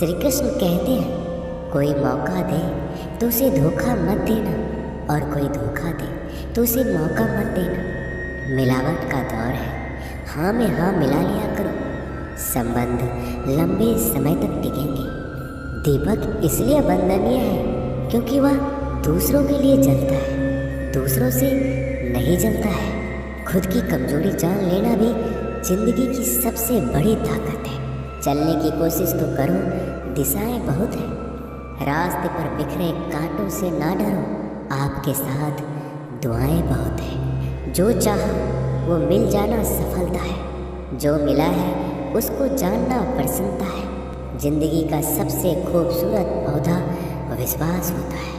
श्री कृष्ण कहते हैं, कोई मौका दे तो उसे धोखा मत देना, और कोई धोखा दे तो उसे मौका मत देना। मिलावट का दौर है, हाँ में हाँ मिला लिया करो, संबंध लंबे समय तक टिकेंगे। दीपक इसलिए वंदनीय है क्योंकि वह दूसरों के लिए जलता है, दूसरों से नहीं जलता है। खुद की कमजोरी जान लेना भी जिंदगी की सबसे बड़ी ताकत है। चलने की कोशिश तो करो, दिशाएं बहुत हैं। रास्ते पर बिखरे कांटों से ना डरो, आपके साथ दुआएं बहुत हैं। जो चाहा वो मिल जाना सफलता है, जो मिला है उसको जानना प्रसन्नता है। जिंदगी का सबसे खूबसूरत पौधा विश्वास होता है,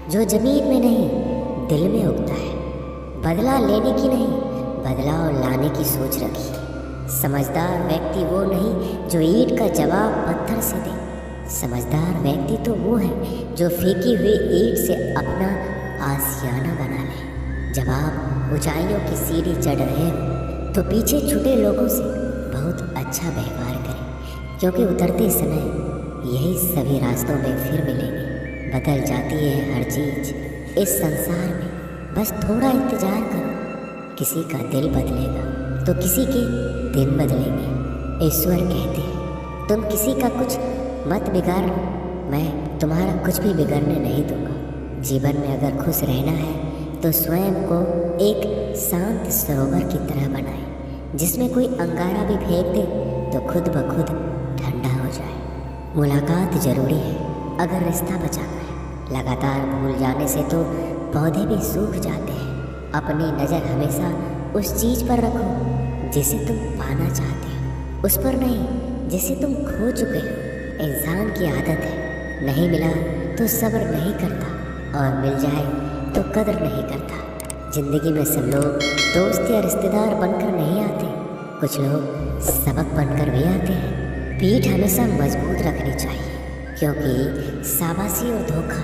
जो जमीन में नहीं दिल में उगता है। बदला लेने की नहीं, बदलाव लाने की सोच रखिए। समझदार व्यक्ति वो नहीं जो ईंट का जवाब पत्थर से दे, समझदार व्यक्ति तो वो है जो फेंकी हुई ईंट से अपना आशियाना बना ले। जब आप ऊंचाइयों की सीढ़ी चढ़ रहे हो तो पीछे छूटे लोगों से बहुत अच्छा व्यवहार करें, क्योंकि उतरते समय यही सभी रास्तों में फिर मिलेंगे। बदल जाती है हर चीज़ इस संसार में, बस थोड़ा इंतजार करो। किसी का दिल बदलेगा तो किसी के दिन बदलेंगे। ईश्वर कहते हैं, तुम किसी का कुछ मत बिगाड़ो, मैं तुम्हारा कुछ भी बिगड़ने नहीं दूंगा। जीवन में अगर खुश रहना है तो स्वयं को एक शांत सरोवर की तरह बनाए, जिसमें कोई अंगारा भी फेंक दे तो खुद ब खुद ठंडा हो जाए। मुलाकात जरूरी है अगर रिश्ता बचाना है। लगातार भूल जाने से तो पौधे भी सूख जाते हैं। अपनी नज़र हमेशा उस चीज़ पर रखो जिसे तुम पाना चाहते हो, उस पर नहीं जिसे तुम खो चुके हो। इंसान की आदत है, नहीं मिला तो सब्र नहीं करता, और मिल जाए तो कदर नहीं करता। जिंदगी में सब लोग दोस्त या रिश्तेदार बनकर नहीं आते, कुछ लोग सबक बनकर भी आते हैं। पीठ हमेशा मजबूत रखनी चाहिए, क्योंकि शाबाशी और धोखा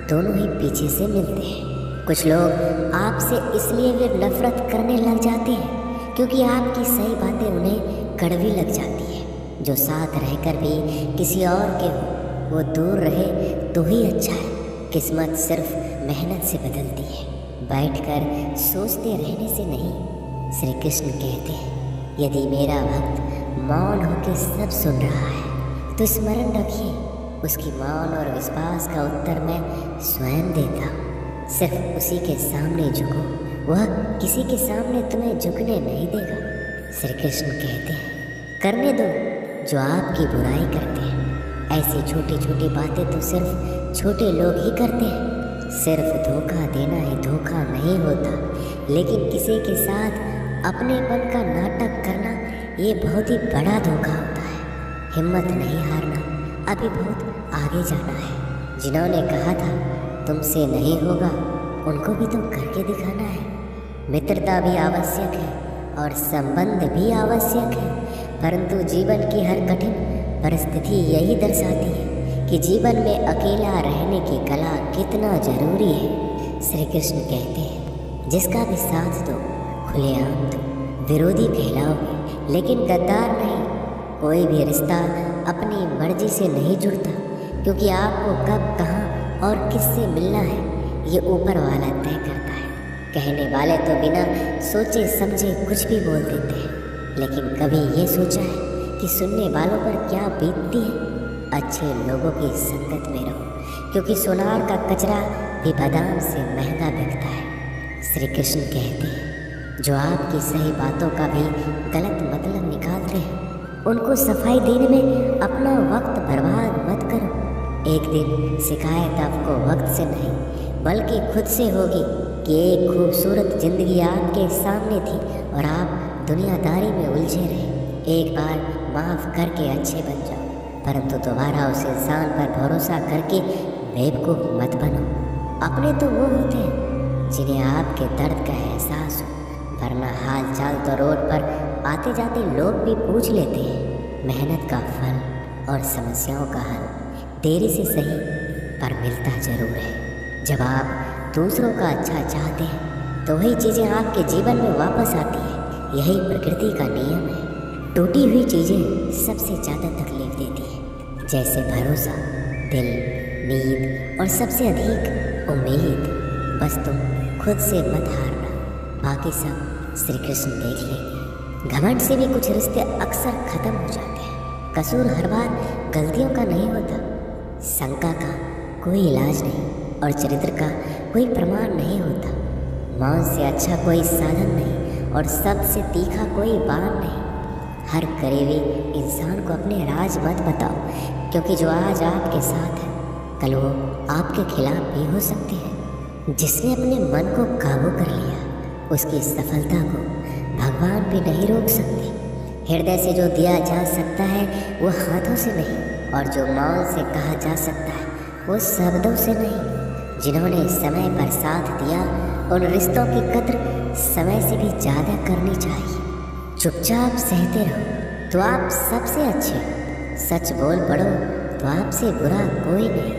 दोनों ही पीछे से मिलते हैं। कुछ लोग आपसे इसलिए वे नफरत करने लग जाते हैं क्योंकि आपकी सही बातें उन्हें कड़वी लग जाती है। जो साथ रहकर भी किसी और के हो वो दूर रहे तो ही अच्छा है। किस्मत सिर्फ मेहनत से बदलती है, बैठकर सोचते रहने से नहीं। श्री कृष्ण कहते हैं, यदि मेरा भक्त मौन होकर सब सुन रहा है तो स्मरण रखिए, उसकी मौन और विश्वास का उत्तर मैं स्वयं देता हूँ। सिर्फ उसी के सामने झुको, वह किसी के सामने तुम्हें झुकने नहीं देगा। श्री कृष्ण कहते हैं, करने दो जो आपकी बुराई करते हैं। ऐसी छोटी छोटी बातें तो सिर्फ छोटे लोग ही करते हैं। सिर्फ धोखा देना ही धोखा नहीं होता, लेकिन किसी के साथ अपनेपन का नाटक करना ये बहुत ही बड़ा धोखा होता है। हिम्मत नहीं हारना, अभी बहुत आगे जाना है। जिन्होंने कहा था तुमसे नहीं होगा, उनको भी तो करके दिखाना है। मित्रता भी आवश्यक है और संबंध भी आवश्यक है, परंतु जीवन की हर कठिन परिस्थिति यही दर्शाती है कि जीवन में अकेला रहने की कला कितना जरूरी है। श्री कृष्ण कहते हैं, जिसका भी साथ दो खुलेआम दो, विरोधी कहलाओगे लेकिन गद्दार नहीं। कोई भी रिश्ता अपनी मर्जी से नहीं जुड़ता, क्योंकि आपको कब कहाँ और किससे मिलना है ये ऊपर वाला तय करता है। कहने वाले तो बिना सोचे समझे कुछ भी बोल देते हैं, लेकिन कभी ये सोचा है कि सुनने वालों पर क्या बीतती है। अच्छे लोगों की संगत में रहो, क्योंकि सोनार का कचरा भी बादाम से महंगा बिकता है। श्री कृष्ण कहते हैं, जो आपकी सही बातों का भी गलत मतलब निकालते हैं, उनको सफाई देने में अपना वक्त बर्बाद मत करो। एक दिन शिकायत आपको वक्त से नहीं बल्कि खुद से होगी कि एक खूबसूरत जिंदगी आपके सामने थी और आप दुनियादारी में उलझे रहे। एक बार माफ़ करके अच्छे बन जाओ, परंतु दोबारा उस इंसान पर भरोसा करके बेवकूफ़ मत बनो। अपने तो वो होते हैं जिन्हें आपके दर्द का एहसास हो, वरना हाल चाल तो रोड पर आते जाते लोग भी पूछ लेते हैं। मेहनत का फल और समस्याओं का हल देरी से सही पर मिलता जरूर है। जब आप दूसरों का अच्छा चाहते हैं तो वही चीज़ें आपके जीवन में वापस आती है। यही प्रकृति का नियम है। टूटी हुई चीज़ें सबसे ज़्यादा तकलीफ देती है। जैसे भरोसा, दिल, नींद और सबसे अधिक उम्मीद। बस तुम खुद से मत हारना, बाकी सब श्री कृष्ण देख लेंगे। घमंड से भी कुछ रिश्ते अक्सर खत्म हो जाते हैं। कसूर हर बार गलतियों का नहीं होता, शंका का कोई इलाज नहीं और चरित्र का कोई प्रमाण नहीं होता। मौन से अच्छा कोई साधन नहीं और सबसे तीखा कोई बाण नहीं। हर करीबी इंसान को अपने राज मत बताओ, क्योंकि जो आज आपके साथ है कल वो आपके खिलाफ भी हो सकते हैं। जिसने अपने मन को काबू कर लिया उसकी सफलता को भगवान भी नहीं रोक सकते। हृदय से जो दिया जा सकता है वो हाथों से नहीं, और जो मौन से कहा जा सकता है वो शब्दों से नहीं। जिन्होंने समय पर साथ दिया उन रिश्तों की कद्र समय से भी ज़्यादा करनी चाहिए। चुपचाप सहते रहो तो आप सबसे अच्छे, सच बोल पड़ो तो आपसे बुरा कोई नहीं।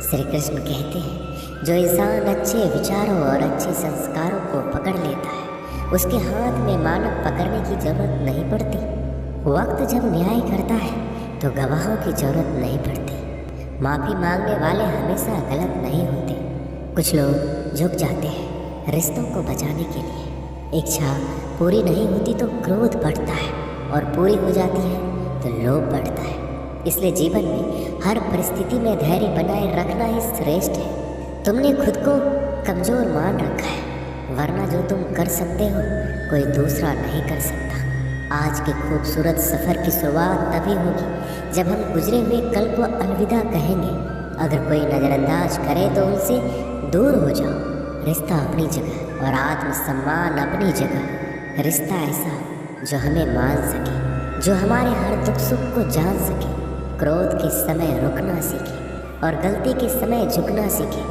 श्री कृष्ण कहते हैं जो इंसान अच्छे विचारों और अच्छे संस्कारों को पकड़ लेता है उसके हाथ में मानव पकड़ने की जरूरत नहीं पड़ती। वक्त जब न्याय करता है तो गवाहों की जरूरत नहीं पड़ती। माफ़ी मांगने वाले हमेशा गलत नहीं होते। कुछ लोग झुक जाते हैं रिश्तों को बचाने के लिए। इच्छा पूरी नहीं होती तो क्रोध बढ़ता है, और पूरी हो जाती है तो लोभ बढ़ता है। इसलिए जीवन में हर परिस्थिति में धैर्य बनाए रखना ही श्रेष्ठ है। तुमने खुद को कमज़ोर मान रखा है, वरना जो तुम कर सकते हो कोई दूसरा नहीं कर सकता। आज के खूबसूरत सफ़र की शुरुआत तभी होगी जब हम गुजरे हुए कल को अलविदा कहेंगे। अगर कोई नज़रअंदाज करे तो उनसे दूर हो जाओ। रिश्ता अपनी जगह और आत्मसम्मान अपनी जगह। रिश्ता ऐसा जो हमें मान सके, जो हमारे हर दुख सुख को जान सके, क्रोध के समय रुकना सीखे और गलती के समय झुकना सीखे।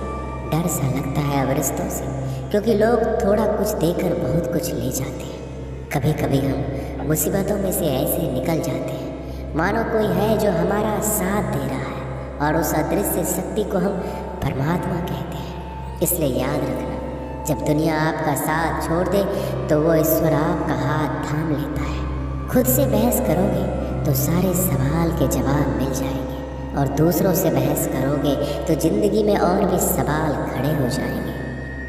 डर सा लगता है अब रिश्तों से, क्योंकि लोग थोड़ा कुछ देकर बहुत कुछ ले जाते हैं। कभी कभी हम मुसीबतों में से ऐसे निकल जाते हैं मानो कोई है जो हमारा साथ दे रहा है, और उस अदृश्य शक्ति को हम परमात्मा कहते हैं। इसलिए याद रखना, जब दुनिया आपका साथ छोड़ दे तो वो ईश्वर आपका हाथ थाम लेता है। खुद से बहस करोगे तो सारे सवाल के जवाब मिल जाएंगे, और दूसरों से बहस करोगे तो ज़िंदगी में और भी सवाल खड़े हो जाएंगे।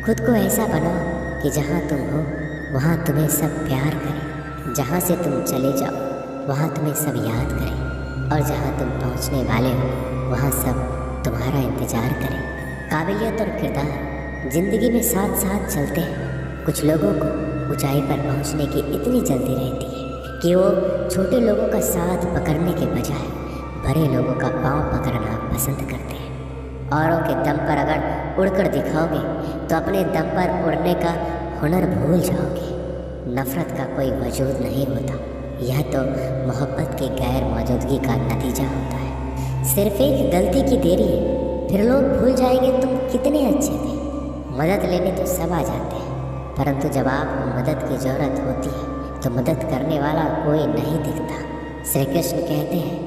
खुद को ऐसा बनाओ कि जहाँ तुम हो वहाँ तुम्हें सब प्यार करें, जहाँ से तुम चले जाओ वहाँ तुम्हें सब याद करें, और जहाँ तुम पहुँचने वाले हो वहाँ सब तुम्हारा इंतज़ार करें। काबिलियत और किरदार ज़िंदगी में साथ साथ चलते हैं। कुछ लोगों को ऊंचाई पर पहुँचने की इतनी जल्दी रहती है कि वो छोटे लोगों का साथ पकड़ने के बजाय बड़े लोगों का पाँव पकड़ना पसंद करते हैं। औरों के दम पर अगर उड़कर दिखाओगे तो अपने दम पर उड़ने का हुनर भूल जाओगे। नफ़रत का कोई वजूद नहीं होता, यह तो मोहब्बत की गैर मौजूदगी का नतीजा होता है। सिर्फ एक गलती की देरी है, फिर लोग भूल जाएंगे तुम कितने अच्छे थे। मदद लेने तो सब आ जाते हैं, परंतु जब आपको मदद की ज़रूरत होती है तो मदद करने वाला कोई नहीं दिखता। श्री कृष्ण कहते हैं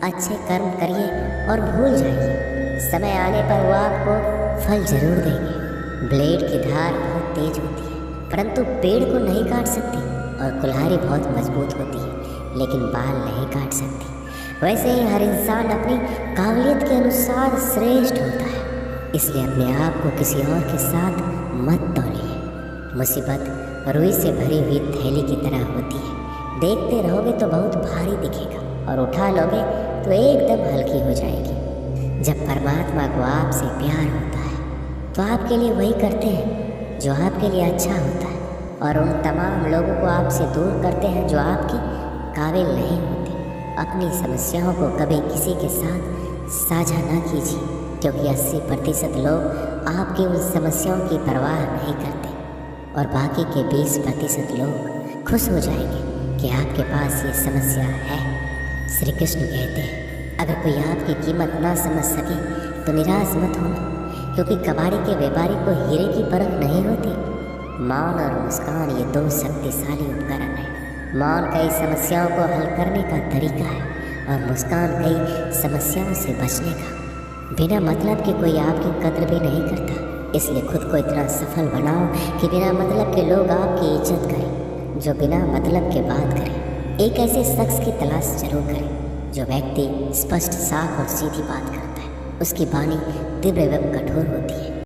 अच्छे कर्म करिए और भूल जाइए, समय आने पर वो आपको फल जरूर देंगे। ब्लेड की धार बहुत तेज होती है परंतु पेड़ को नहीं काट सकती, और कुल्हाड़ी बहुत मजबूत होती है लेकिन बाल नहीं काट सकती। वैसे ही हर इंसान अपनी काबिलियत के अनुसार श्रेष्ठ होता है, इसलिए अपने आप को किसी और के साथ मत तौलिए। मुसीबत रुई से भरी हुई थैली की तरह होती है, देखते रहोगे तो बहुत भारी दिखेगा और उठा लोगे तो एकदम हल्की हो जाएगी। जब परमात्मा को आपसे प्यार होता है तो आपके लिए वही करते हैं जो आपके लिए अच्छा होता है, और उन तमाम लोगों को आपसे दूर करते हैं जो आपकी काबिल नहीं होते। अपनी समस्याओं को कभी किसी के साथ साझा ना कीजिए, क्योंकि 80% लोग आपकी उन समस्याओं की परवाह नहीं करते, और बाकी के 20% लोग खुश हो जाएंगे कि आपके पास ये समस्या है। श्री कृष्ण कहते हैं अगर कोई आपकी कीमत ना समझ सके तो निराश मत होना, क्योंकि कबाड़ी के व्यापारी को हीरे की परख नहीं होती। मौन और मुस्कान ये दो शक्तिशाली उपकरण हैं। मौन कई समस्याओं को हल करने का तरीका है, और मुस्कान कई समस्याओं से बचने का। बिना मतलब के कोई आपकी कद्र भी नहीं करता, इसलिए खुद को इतना सफल बनाओ कि बिना मतलब के लोग आपकी इज्जत करें, जो बिना मतलब के बात करें। एक ऐसे शख्स की तलाश जरूर करें जो व्यक्ति स्पष्ट, साफ और सीधी बात करता है उसकी वाणी तीव्र एवं कठोर होती है।